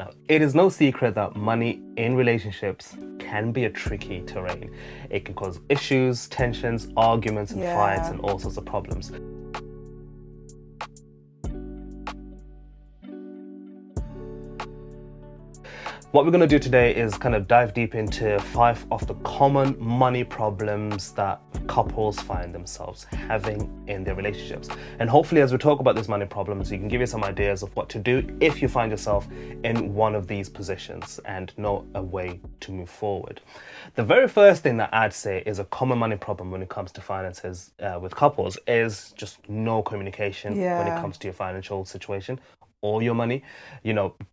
Now, it is no secret that money in relationships can be a tricky terrain. It can cause issues, tensions, arguments, and fights, Yeah. and all sorts of problems. What we're going to do today is kind of dive deep into 5 of the common money problems that couples find themselves having in their relationships. And hopefully, as we talk about these money problems, you can give you some ideas of what to do if you find yourself in one of these positions and know a way to move forward. The very first thing that I'd say is a common money problem when it comes to finances with couples is just no communication when it Yeah. comes to your financial situation or your money.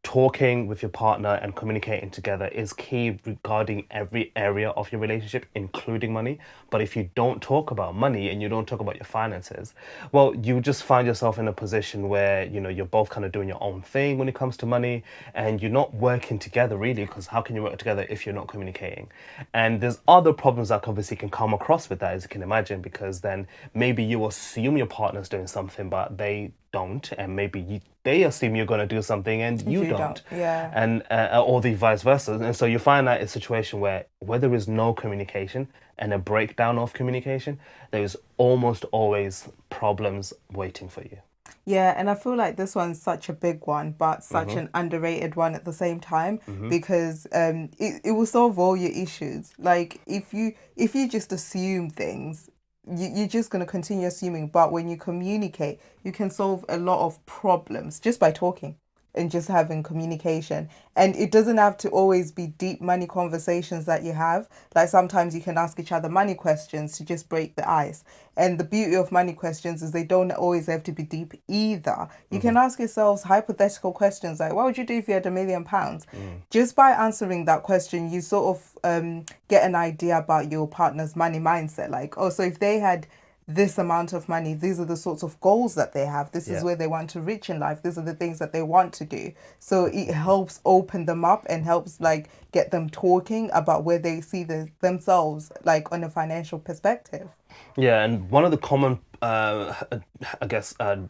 Talking with your partner and communicating together is key regarding every area of your relationship, including money. But if you don't talk about money and you don't talk about your finances, well, you just find yourself in a position where, you're both kind of doing your own thing when it comes to money, and you're not working together really, because how can you work together if you're not communicating? And there's other problems that obviously can come across with that, as you can imagine, because then maybe you assume your partner's doing something, but they don't, and maybe they assume you're going to do something and you don't, Yeah. and or the vice versa. And so you find that a situation where there is no communication and a breakdown of communication, there is almost always problems waiting for you. Yeah, and I feel like this one's such a big one, but such an underrated one at the same time, because it will solve all your issues. Like if you just assume things, you're just going to continue assuming. But when you communicate, you can solve a lot of problems just by talking and just having communication. And it doesn't have to always be deep money conversations that you have. Like sometimes you can ask each other money questions to just break the ice. And the beauty of money questions is they don't always have to be deep either. You can ask yourselves hypothetical questions like, what would you do if you had £1,000,000? Just by answering that question, you sort of get an idea about your partner's money mindset. Like, oh, so if they had this amount of money, these are the sorts of goals that they have, this is Yeah. where they want to reach in life, these are the things that they want to do. So it helps open them up and helps like get them talking about where they see themselves like on a financial perspective. Yeah, and one of the common,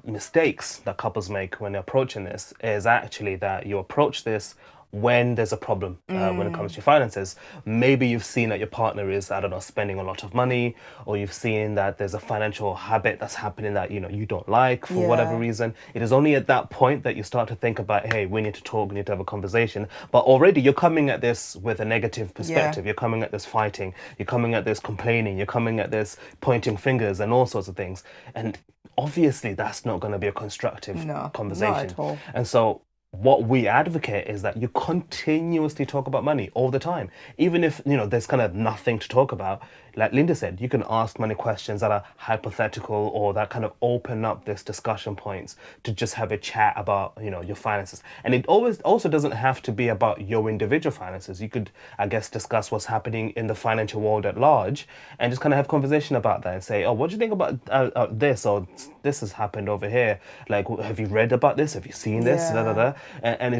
mistakes that couples make when they're approaching this is actually that you approach this when there's a problem when it comes to your finances. Maybe you've seen that your partner is, I don't know, spending a lot of money, or you've seen that there's a financial habit that's happening that, you don't like for whatever Yeah. reason. It is only at that point that you start to think about, hey, we need to talk, we need to have a conversation. But already you're coming at this with a negative perspective. Yeah. You're coming at this fighting. You're coming at this complaining. You're coming at this pointing fingers and all sorts of things. And obviously that's not going to be a constructive No, not conversation. at all. And so what we advocate is that you continuously talk about money all the time, even if there's kind of nothing to talk about. Like Linda said, you can ask money questions that are hypothetical or that kind of open up this discussion points to just have a chat about your finances. And it always also doesn't have to be about your individual finances. You could, I guess, discuss what's happening in the financial world at large and just kind of have conversation about that and say, oh, what do you think about this, or this has happened over here, like have you read about this, have you seen this, da, da, Yeah. da. And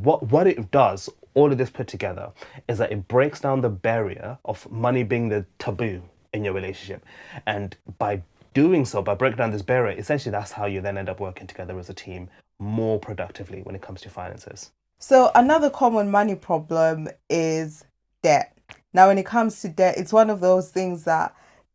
what it does, all of this put together, is that it breaks down the barrier of money being the taboo in your relationship. And by doing so, by breaking down this barrier, essentially that's how you then end up working together as a team more productively when it comes to finances. So another common money problem is debt. Now, when it comes to debt, it's one of those things that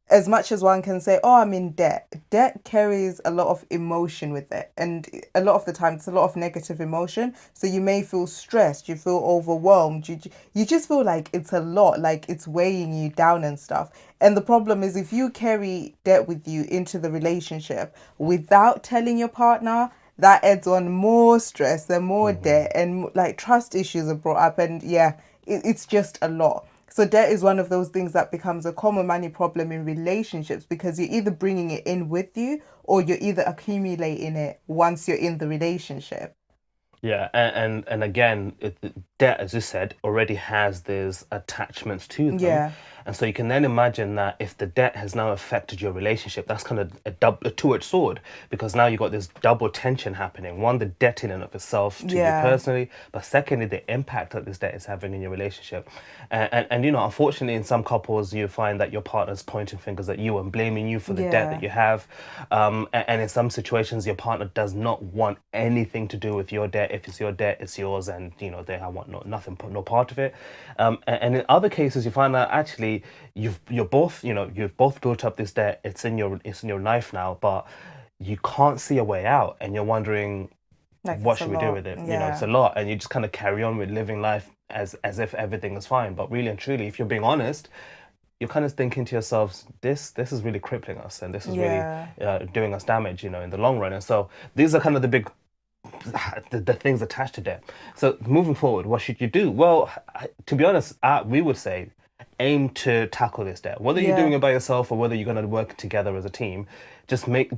as much as one can say, oh, I'm in debt, debt carries a lot of emotion with it. And a lot of the time, it's a lot of negative emotion. So you may feel stressed, you feel overwhelmed, you just feel like it's a lot, like it's weighing you down and stuff. And the problem is if you carry debt with you into the relationship without telling your partner, that adds on more stress and more debt, and like trust issues are brought up. And yeah, it's just a lot. So debt is one of those things that becomes a common money problem in relationships because you're either bringing it in with you or you're either accumulating it once you're in the relationship. Yeah, and again, debt, as you said, already has these attachments to them. Yeah. And so you can then imagine that if the debt has now affected your relationship, that's kind of a two-edged sword, because now you've got this double tension happening. One, the debt in and of itself to you Yeah. personally, but secondly, the impact that this debt is having in your relationship. And you know, unfortunately, in some couples, you find that your partner's pointing fingers at you and blaming you for the debt that Yeah. you have. And in some situations, your partner does not want anything to do with your debt. If it's your debt, it's yours, and you know they want nothing, no part of it. And in other cases, you find that actually you've both built up this debt. It's in your life now, but you can't see a way out, and you're wondering Like what it's a should we do with lot. it. You know, it's a Yeah. lot, and you just kind of carry on with living life as if everything is fine. But really and truly, if you're being honest, you're kind of thinking to yourselves, this is really crippling us, and this is really Yeah. doing us damage, you know, in the long run. And so these are kind of the big the things attached to debt. So moving forward, what should you do? Well, to be honest, we would say aim to tackle this debt. Whether you're doing Yeah. it by yourself or whether you're going to work together as a team, just make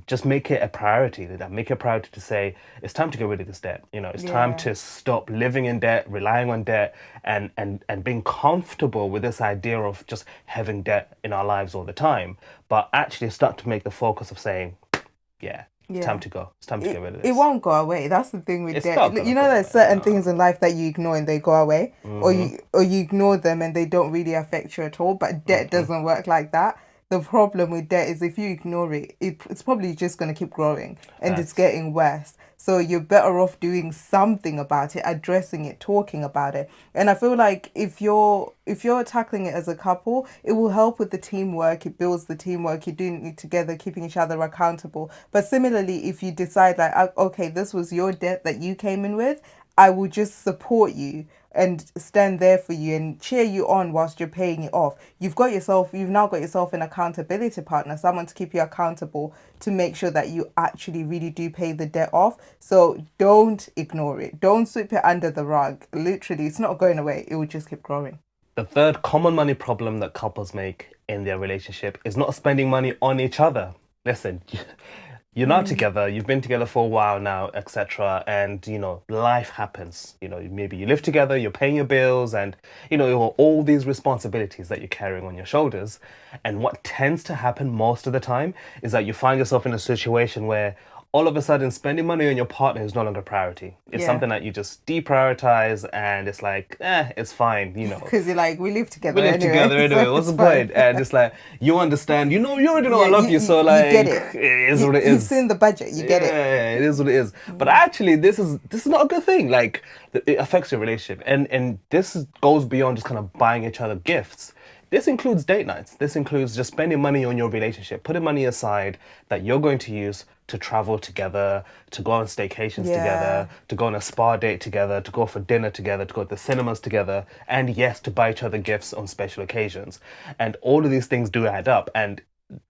it a priority. That make it a priority to say it's time to get rid of this debt. You know, it's time Yeah. to stop living in debt, relying on debt, and being comfortable with this idea of just having debt in our lives all the time. But actually start to make the focus of saying, yeah, it's time Yeah. to go. It's time to get rid of It this. won't go away. That's the thing with It's debt. not gonna You go know, there's away. certain No. things in life that you ignore and they go away, or you ignore them and they don't really affect you at all. But debt doesn't work like that. The problem with debt is if you ignore it, it's probably just going to keep growing and it's Facts. getting worse. So you're better off doing something about it, addressing it, talking about it. And I feel like if you're tackling it as a couple, it will help with the teamwork. It builds the teamwork. You're doing it together, keeping each other accountable. But similarly, if you decide like, okay, this was your debt that you came in with, I will just support you and stand there for you and cheer you on whilst you're paying it off. You've now got yourself an accountability partner, someone to keep you accountable to make sure that you actually really do pay the debt off. So don't ignore it. Don't sweep it under the rug. Literally, it's not going away. It will just keep growing. The third common money problem that couples make in their relationship is not spending money on each other. Listen, you're not together, you've been together for a while now, etc. And, you know, life happens. You know, maybe you live together, you're paying your bills, and, you know, all these responsibilities that you're carrying on your shoulders. And what tends to happen most of the time is that you find yourself in a situation where all of a sudden spending money on your partner is no longer a priority. It's Yeah. something that you just deprioritize, and it's like, it's fine, you know. Because you're like, we live together We live anyway, together anyway. so What's it's the fine. point? And it's like you understand. You already know I Yeah, love you. So you get like, it. it is what it You've is. seen the budget. You get it. Yeah, it is what it is. But actually, this is not a good thing. Like, it affects your relationship, and goes beyond just kind of buying each other gifts. This includes date nights. This includes just spending money on your relationship, putting money aside that you're going to use to travel together, to go on staycations Yeah. together, to go on a spa date together, to go for dinner together, to go to the cinemas together, and yes, to buy each other gifts on special occasions. And all of these things do add up. And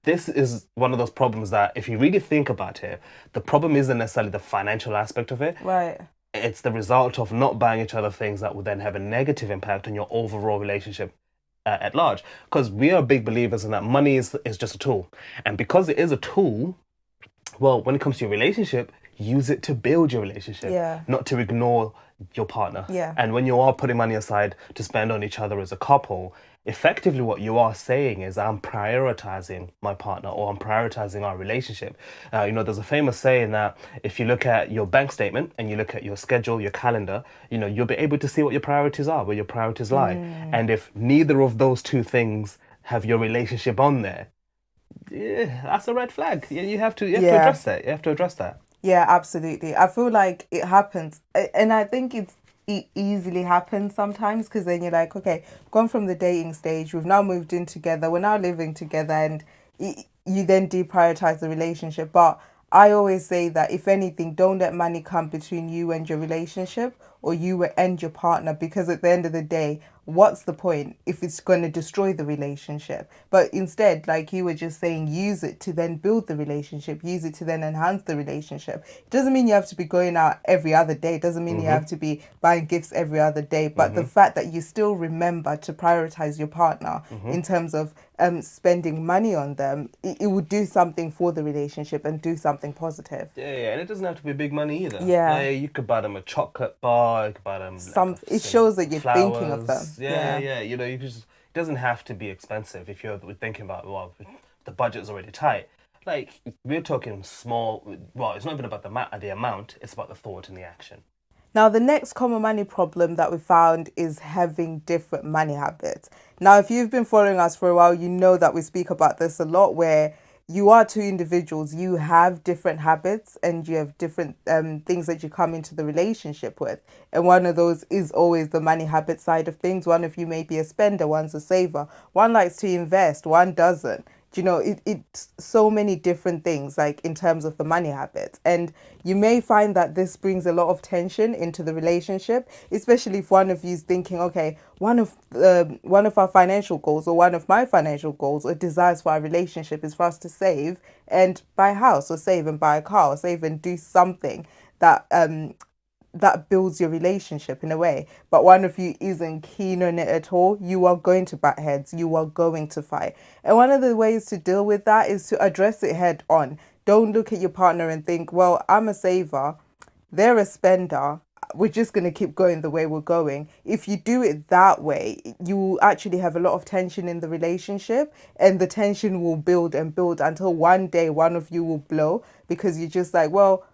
this is one of those problems that, if you really think about it, the problem isn't necessarily the financial aspect of it. Right. It's the result of not buying each other things that would then have a negative impact on your overall relationship at large. Because we are big believers in that money is just a tool. And because it is a tool, well, when it comes to your relationship, use it to build your relationship, Yeah. not to ignore your partner. Yeah. And when you are putting money aside to spend on each other as a couple, effectively what you are saying is, I'm prioritizing my partner, or I'm prioritizing our relationship. You know, there's a famous saying that if you look at your bank statement and you look at your schedule, your calendar, you know, you'll be able to see what your priorities are, where your priorities lie. And if neither of those two things have your relationship on there, yeah, that's a red flag. You have to Yeah. address that. You have to address that. Yeah, absolutely. I feel like it happens, and I think it easily happens sometimes because then you're like, okay, gone from the dating stage, we've now moved in together, we're now living together, and you then deprioritize the relationship. But I always say that if anything, don't let money come between you and your relationship, or you and your partner, because at the end of the day, what's the point if it's going to destroy the relationship? But instead, like you were just saying, use it to then build the relationship, use it to then enhance the relationship. It doesn't mean you have to be going out every other day, it doesn't mean you have to be buying gifts every other day, but the fact that you still remember to prioritize your partner in terms of spending money on them, it would do something for the relationship and do something positive. Yeah, and it doesn't have to be big money either. Yeah. Like, you could buy them a chocolate bar, you could buy them It shows that you're thinking of them. flowers. Yeah. You know, It doesn't have to be expensive if you're thinking about, well, the budget's already tight. Like, we're talking small, well, it's not even about the amount, it's about the thought and the action. Now, the next common money problem that we found is having different money habits. Now, if you've been following us for a while, you know that we speak about this a lot where you are two individuals, you have different habits and you have different things that you come into the relationship with. And one of those is always the money habit side of things. One of you may be a spender, one's a saver. One likes to invest, one doesn't. Do you know, it's so many different things, like in terms of the money habits. And you may find that this brings a lot of tension into the relationship, especially if one of you is thinking, okay, one of our financial goals or one of my financial goals or desires for our relationship is for us to save and buy a house or save and buy a car or save and do something that that builds your relationship in a way, but one of you isn't keen on it at all, you are going to butt heads, you are going to fight. And one of the ways to deal with that is to address it head on. Don't look at your partner and think, well, I'm a saver, they're a spender, we're just going to keep going the way we're going. If you do it that way, you will actually have a lot of tension in the relationship, and the tension will build and build until one day one of you will blow because you're just like, well,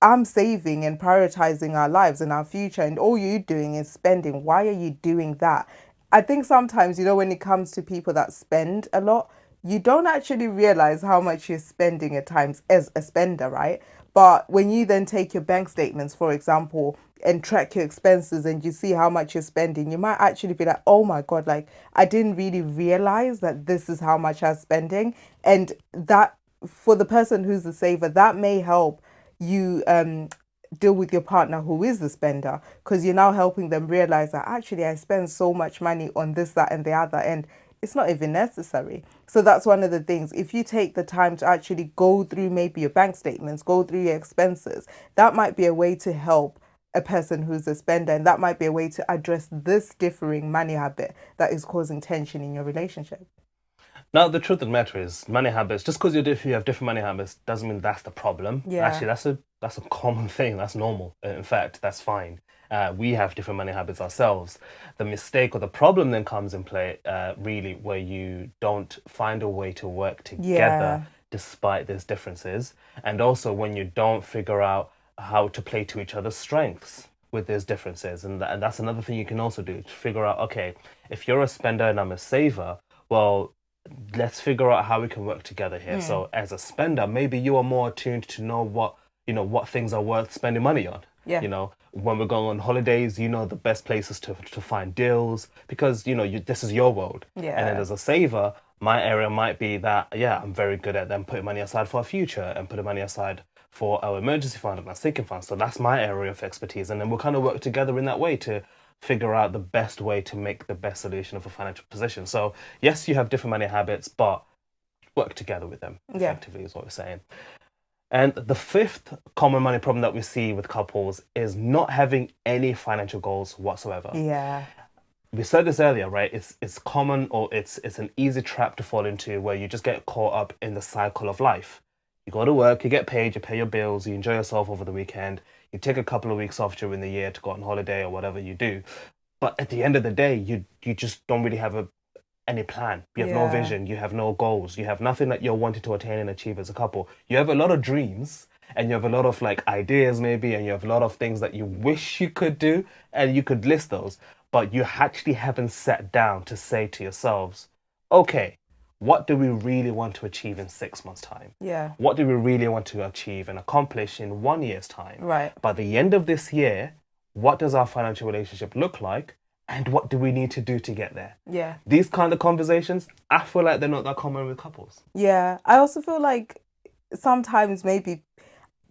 I'm saving and prioritizing our lives and our future, and all you're doing is spending. Why are you doing that? I think sometimes, you know, when it comes to people that spend a lot, you don't actually realize how much you're spending at times as a spender, right? But when you then take your bank statements, for example, and track your expenses and you see how much you're spending, you might actually be like, oh my God, like I didn't really realize that this is how much I'm spending. And that, for the person who's the saver, that may help you deal with your partner who is the spender, because you're now helping them realize that actually I spend so much money on this, that, and the other, and it's not even necessary. So that's one of the things. If you take the time to actually go through maybe your bank statements, go through your expenses, that might be a way to help a person who's a spender, and that might be a way to address this differing money habit that is causing tension in your relationship. Now, the truth of the matter is, money habits. Just because you have different money habits doesn't mean that's the problem. Yeah. Actually, that's a common thing. That's normal. In fact, that's fine. We have different money habits ourselves. The mistake or the problem then comes in play, really, where you don't find a way to work together Yeah. despite these differences, and also when you don't figure out how to play to each other's strengths with these differences, and that's another thing you can also do to figure out. Okay, if you're a spender and I'm a saver, well, let's figure out how we can work together here. So as a spender, maybe you are more attuned to know what things are worth spending money on. Yeah. When we're going on holidays, the best places to find deals because this is your world. And then Yeah. as a saver, my area might be that, yeah, I'm very good at then putting money aside for our future and putting money aside for our emergency fund and our sinking fund. So that's my area of expertise. And then we'll kind of work together in that way to figure out the best way to make the best solution of a financial position. So yes, you have different money habits, but work together with them Yeah. effectively is what we're saying. And the fifth common money problem that we see with couples is not having any financial goals whatsoever. Yeah. We said this earlier, right? It's common, or it's an easy trap to fall into where you just get caught up in the cycle of life. You go to work, you get paid, you pay your bills, you enjoy yourself over the weekend, you take a couple of weeks off during the year to go on holiday or whatever you do. But at the end of the day, you just don't really have any plan. You have no Yeah. vision, you have no goals, you have nothing that you're wanting to attain and achieve as a couple. You have a lot of dreams and you have a lot of like ideas maybe, and you have a lot of things that you wish you could do, and you could list those, but you actually haven't sat down to say to yourselves, okay, what do we really want to achieve in 6 months' time? Yeah. What do we really want to achieve and accomplish in 1 year's time? Right. By the end of this year, what does our financial relationship look like? And what do we need to do to get there? Yeah. These kind of conversations, I feel like they're not that common with couples. Yeah. I also feel like sometimes maybe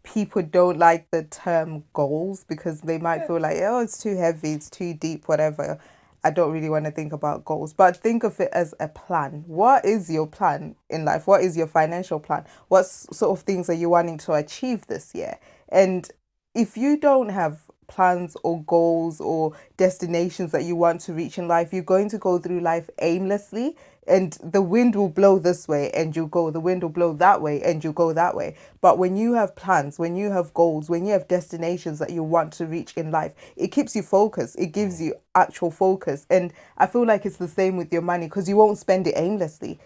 people don't like the term goals because they might feel like, oh, it's too heavy, it's too deep, whatever. I don't really want to think about goals, but think of it as a plan. What is your plan in life? What is your financial plan? What sort of things are you wanting to achieve this year? And if you don't have plans or goals or destinations that you want to reach in life, you're going to go through life aimlessly, and the wind will blow this way and you go, the wind will blow that way and you go that way. But when you have plans, when you have goals, when you have destinations that you want to reach in life, it keeps you focused. It gives you actual focus. And I feel like it's the same with your money, because you won't spend it aimlessly.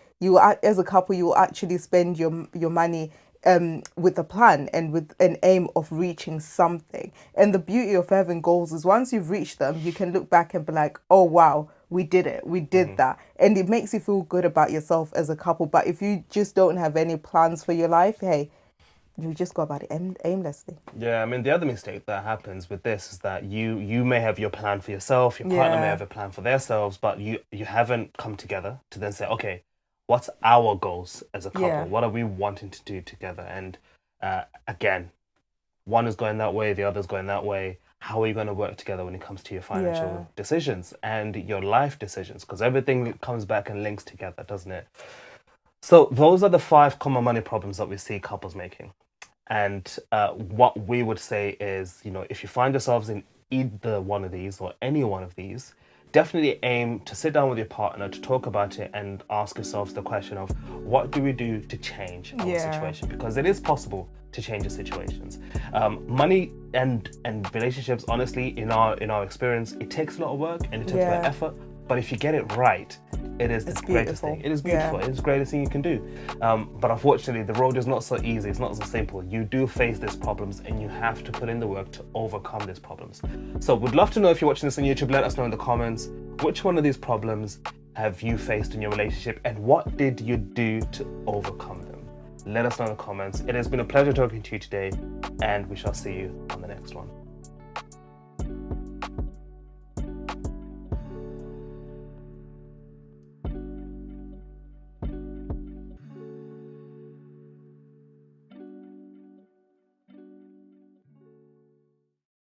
As a couple, you will actually spend your money with a plan and with an aim of reaching something. And the beauty of having goals is once you've reached them, you can look back and be like, oh wow, we did it, we did that. And it makes you feel good about yourself as a couple. But if you just don't have any plans for your life, hey, you just go about it aimlessly. Yeah, I mean, the other mistake that happens with this is that you may have your plan for yourself, your partner may have a plan for themselves, but you haven't come together to then say, okay, what's our goals as a couple? Yeah. What are we wanting to do together? And again, one is going that way, the other's going that way. How are you going to work together when it comes to your financial decisions and your life decisions? Because everything comes back and links together, doesn't it? So those are the 5 common money problems that we see couples making. And what we would say is, if you find yourselves in either one of these or any one of these, definitely aim to sit down with your partner to talk about it and ask yourselves the question of what do we do to change our situation? Because it is possible to change the situations. Money and relationships, honestly, in our experience, it takes a lot of work and it takes a lot of effort. But if you get it right, it is the greatest thing. It is beautiful. It is the greatest thing you can do. But unfortunately, the road is not so easy. It's not so simple. You do face these problems and you have to put in the work to overcome these problems. So we'd love to know, if you're watching this on YouTube, let us know in the comments, which one of these problems have you faced in your relationship and what did you do to overcome them? Let us know in the comments. It has been a pleasure talking to you today, and we shall see you on the next one.